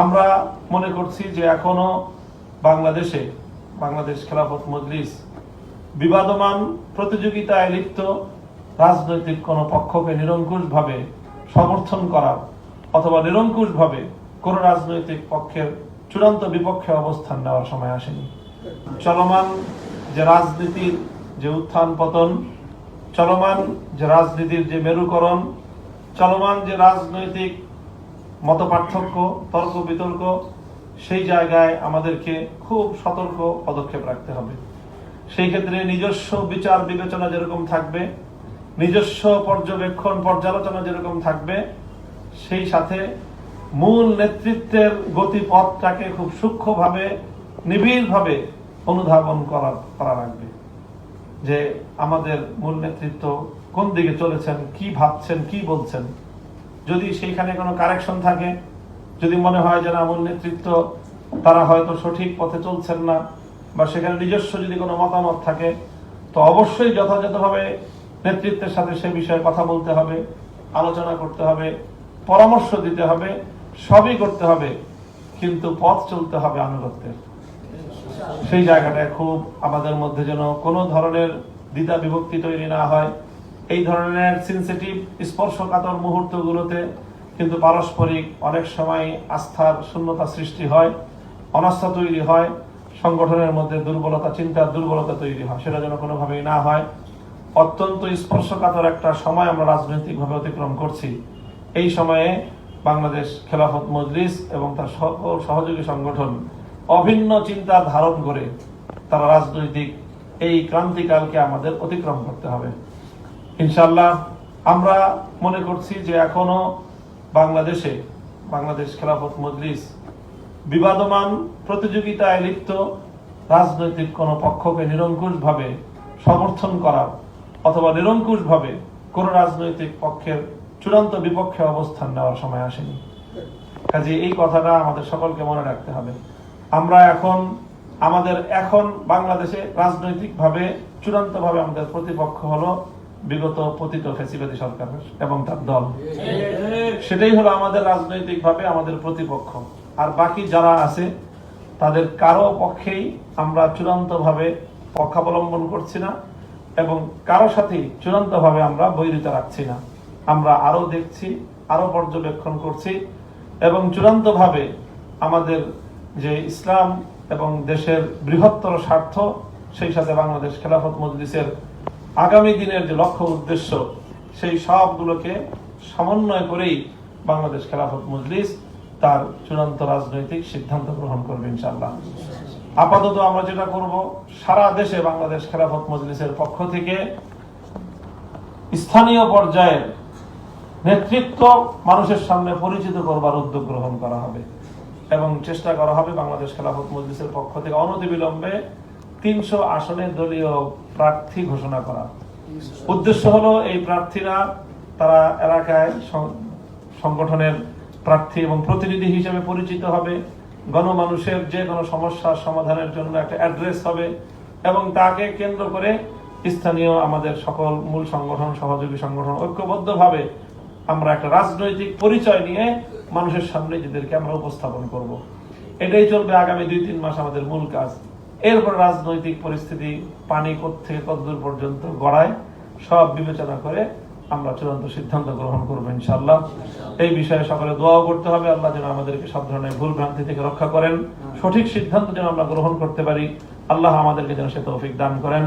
আমরা মনে করছি যে এখনো বাংলাদেশ খেলাফত মজলিস বিবাদমান প্রতিযোগিতায় লিপ্ত রাজনৈতিক কোন পক্ষকে নিরঙ্কুশভাবে সমর্থন করার অথবা নিরঙ্কুশভাবে কোন রাজনৈতিক পক্ষের চূড়ান্ত বিপক্ষে অবস্থান নেওয়ার সময় আসেনি। চলমান যে রাজনীতির যে উত্থান পতন, চলমান যে রাজনীতির যে মেরুকরণ, চলমান যে রাজনৈতিক মতপার্থক্য, তর্ক বিতর্ক, সেই জায়গায় আমাদেরকে খুব সতর্ক পদক্ষেপ রাখতে হবে। সেই ক্ষেত্রে নিজস্ব বিচার বিবেচনা যেরকম থাকবে, নিজস্ব পর্যবেক্ষণ পর্যালোচনা যেরকম থাকবে, সেই সাথে মূল নেতৃত্বের গতিপথটাকে খুব সূক্ষ্মভাবে নিবিড়ভাবে অনুধাবন করা লাগবে যে আমাদের মূল নেতৃত্ব কোন দিকে চলেছেন, কি ভাবছেন, কি বলছেন। যদি সেইখানে কোনো কারেকশন থাকে, যদি মনে হয় যে না মূল নেতৃত্ব তারা হয়তো সঠিক পথে চলছেন না, বা সেখানে নিজস্ব যদি কোনো মতামত থাকে, তো অবশ্যই যথাযথভাবে নেতৃত্বের সাথে সে বিষয়ে কথা বলতে হবে, আলোচনা করতে হবে, পরামর্শ দিতে হবে, সবই করতে হবে, কিন্তু পথ চলতে হবে আনুগত্যের। সেই জায়গাটায় খুব আমাদের মধ্যে যেন কোনো ধরনের দ্বিধা বিভক্তি তৈরি না হয়। এই ধরনের সেনসিটিভ স্পর্শকাতর মুহূর্তগুলোতে কিন্তু পারস্পরিক অনেক সময় আস্থার শূন্যতা সৃষ্টি হয়, অনাস্থা তৈরি হয়, সংগঠনের মধ্যে দুর্বলতা, চিন্তার দুর্বলতা তৈরি হয়। সেটা যেন কোনোভাবেই না হয়। অত্যন্ত স্পর্শকাতর একটা সময় আমরা রাজনৈতিকভাবে অতিক্রম করছি। এই সময়ে বাংলাদেশ খেলাফত মজলিস এবং তার সকল সহযোগী সংগঠন অভিন্ন চিন্তা ধারণ করে তারা রাজনৈতিক এই ক্রান্তিকালকে আমাদের অতিক্রম করতে হবে ইনশাআল্লাহ। আমরা মনে করছি যে এখনো বাংলাদেশ খেলাফত মজলিস বিবাদমান প্রতিযোগিতায় লিপ্ত রাজনৈতিক কোন পক্ষকে নিরঙ্কুশভাবে সমর্থন করার অথবা নিরঙ্কুশভাবে কোন রাজনৈতিক পক্ষের চূড়ান্ত বিপক্ষে অবস্থান নেওয়ার সময় আসেনি। কাজে এই কথাটা আমাদের সকলকে মনে রাখতে হবে। আমরা এখন বাংলাদেশে রাজনৈতিকভাবে চূড়ান্তভাবে আমাদের প্রতিপক্ষ হলো বিগত পতিত ফ্যাসিবাদী সরকার এবং তার দল। সেটাই হলো আমাদের রাজনৈতিকভাবে আমাদের প্রতিপক্ষ। আর বাকি যারা আছে তাদের কারো পক্ষেই আমরা চূড়ান্তভাবে পক্ষাবলম্বন করছি না এবং কারো সাথেই চূড়ান্তভাবে আমরা বৈরিতা রাখছি না। আমরা আরো দেখছি, আরো পর্যবেক্ষণ করছি এবং চূড়ান্তভাবে আমাদের যে ইসলাম এবং দেশের বৃহত্তর স্বার্থ, সেই সাথে বাংলাদেশ খেলাফত মজলিসের আগামী দিনের যে লক্ষ্য উদ্দেশ্য, সেই সবগুলোকে সমন্বয় করেই বাংলাদেশ খেলাফত মজলিস তার চূড়ান্ত রাজনৈতিক সিদ্ধান্ত গ্রহণ করবে ইনশাআল্লাহ। আপাতত আমরা যেটা করব, সারা দেশে বাংলাদেশ খেলাফত মজলিসের পক্ষ থেকে স্থানীয় পর্যায়ের নেতৃত্ব মানুষের সামনে পরিচিত করবার উদ্যোগ গ্রহণ করা হবে এবং চেষ্টা করা হবে বাংলাদেশ খেলাফত মজলিসের পক্ষ থেকে অনতিবিলম্বে 300 আসনে দলীয় প্রার্থী ঘোষণা করা। উদ্দেশ্য হলো এই প্রার্থীরা তারা এলাকায় সংগঠনের প্রার্থী এবং প্রতিনিধি হিসেবে পরিচিত হবে, গণমানুষের যে কোনো সমস্যার সমাধানের জন্য একটা অ্যাড্রেস হবে এবং তাকে কেন্দ্র করে স্থানীয় আমাদের সকল মূল সংগঠন, সহযোগী সংগঠন ঐক্যবদ্ধভাবে আমরা একটা রাজনৈতিক পরিচয় নিয়ে মানুষের সামনে নিজেদেরকে আমরা উপস্থাপন করব। এটাই চলবে আগামী 2-3 মাস আমাদের মূল কাজ। এরপর রাজনৈতিক পরিস্থিতি পানি থেকে কতদূর পর্যন্ত গড়ায় সব বিবেচনা করে আমরা চূড়ান্ত সিদ্ধান্ত গ্রহণ করবো ইনশাআল্লাহ। এই বিষয়ে সকলে দোয়াও করতে হবে, আল্লাহ যেন আমাদেরকে সব ধরনের ভুল ভ্রান্তি থেকে রক্ষা করেন, সঠিক সিদ্ধান্ত যেন আমরা গ্রহণ করতে পারি, আল্লাহ আমাদেরকে যেন সে তৌফিক দান করেন।